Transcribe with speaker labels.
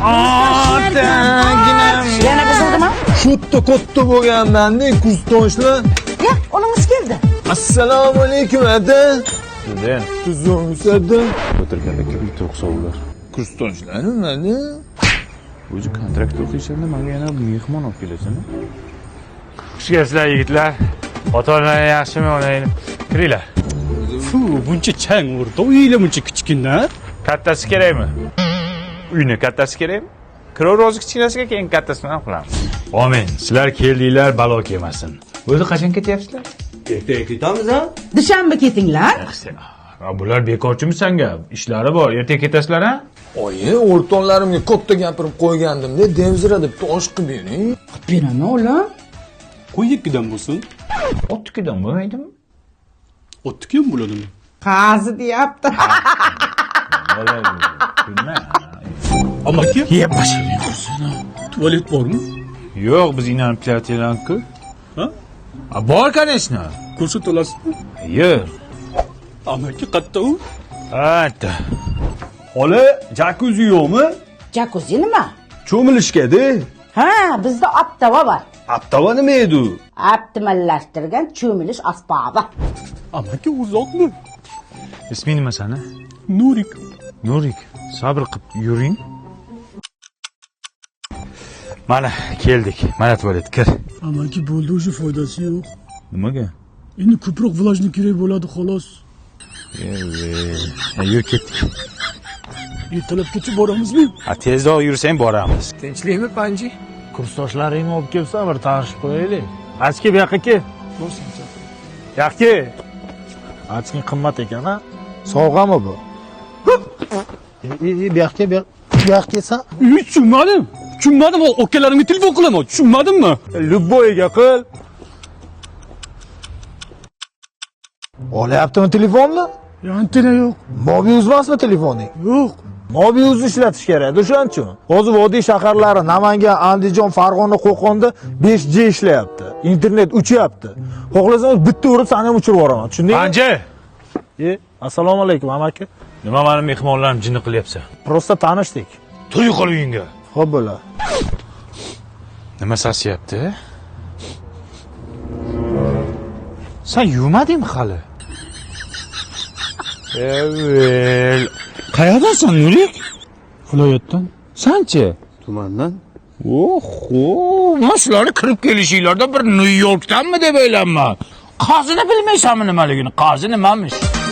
Speaker 1: Otaginam.
Speaker 2: Yana buzildimi?
Speaker 3: Şutta katta bo'lganman-da, kursdoshlar.
Speaker 2: Ya, onamiz keldi.
Speaker 3: Assalomu alaykum, aka.
Speaker 1: Sizdan
Speaker 3: Tuzumsada.
Speaker 1: o'tirganda kim to'qsovlar.
Speaker 3: Kursdoshlarmi mana?
Speaker 1: O'zi kontrakt o'qishanda menga yana mehmon olib kelasizmi? Xush kelibsizlar yigitlar. Ota-onalar yaxshimi, onanglar? Kiringlar.
Speaker 4: Fu, buncha chang urdi. Uylar buncha kichkina.
Speaker 1: Kattasi kerakmi? Uyni kattasi kerakmi? Kirov rozi kichkinasiga keyin kattasini ham qilamiz. Amin. Sizlar keldinglar, balo kelmasin. O'zi qachon ketyapsizlar?
Speaker 5: Ertaga ketamiz-a?
Speaker 2: Dushanba ketinglar.
Speaker 1: Bular bekorchimi sanga? Ishlari bor. Ertaga ketasizlar, ha?
Speaker 3: Oyi, o'rtoqlarimga katta gapirib qo'ygandim-da, devzira deb tosh qilib bering.
Speaker 2: Beraman o'g'lim.
Speaker 4: Qo'ynikidan bo'lsin.
Speaker 1: Otnikidan bo'lmaydimi?
Speaker 4: Otniki ham bo'ladimi?
Speaker 2: Qazi deyapti.
Speaker 1: Nima?
Speaker 4: Amaki,
Speaker 1: Yeb bashirning qursin.
Speaker 4: tualet bormi?
Speaker 1: Yo'q, biz inanib kelayotganku.
Speaker 4: Ha?
Speaker 1: Bor, конечно.
Speaker 4: Ko'rsat olasizmi?
Speaker 1: Yo'q.
Speaker 4: Amaki qatta u?
Speaker 1: Hatta.
Speaker 5: Ola, jakuzi yo'qmi?
Speaker 2: Jacuzzi nima?
Speaker 5: Cho'milishga-da.
Speaker 2: Ha, bizda aptava bor.
Speaker 5: Aptava nima edi u?
Speaker 2: Optimallashtirgan cho'milish asbobi.
Speaker 4: Amaki uzoqmi?
Speaker 1: Isming nima sani?
Speaker 4: Nurik.
Speaker 1: Nurik, sabr qilib yuring. Mana keldik. Mana tualet kir.
Speaker 4: Amaki bo'ldi, o'sha foydasi yo'q.
Speaker 1: Nimaga?
Speaker 4: Endi ko'proq vlajni kerak bo'ladi xolos.
Speaker 1: Yur ketdik.
Speaker 4: Ertalabgacha boramizmi?
Speaker 1: Tezroq yursang boramiz.
Speaker 6: Tinchlikmi Panji?
Speaker 7: Kursdoshlaringni olib kelsa bir tanishib qo'yaylik. Achki bu yoqqa kel. Yoqqa. Achking qimmat ekan, ha? Sovg'ami bu? Bu yoqqa, bu yoqqa kelsa.
Speaker 4: Tushunmadim. Tushunmadim. Akalarimga telefon qilaman. Tushunmadimmi?
Speaker 7: Любойga qil. Olyaptimi telefonni?
Speaker 4: Antena yo'q.
Speaker 7: Mobius emasmi telefoning?
Speaker 4: Yo'q.
Speaker 7: Mobius ishlatish kerak, o'shaning uchun. Hozir vodiy shaharlari Namangan, Andijon, Farg'ona, Qo'qonda 5G ishlayapti. Internet uchyapti. Xohlasangiz bitta urib seni ham uchirib yuboraman. Tushundingmi?
Speaker 1: Panji,
Speaker 7: Assalomu alaykum, amaki.
Speaker 1: nima meni mehmonlarim jinni qilyapsan?
Speaker 7: Prosta tanishdik.
Speaker 1: Tur yo'qol uyingga.
Speaker 7: Xo'p bo'ladi.
Speaker 1: Nima sasyapti? Sen yuvmadingmi hali? Evet. Qayerdansan Nurik?
Speaker 4: Viloyatdan.
Speaker 1: Sanchi?
Speaker 5: Tumandan.
Speaker 1: Oho, mana shularni kirib kelishinglarda bir Nyu-Yorkdanmi deb o'ylayman. Qozini bilmaysanmi nimaligini? Qozi nimamish?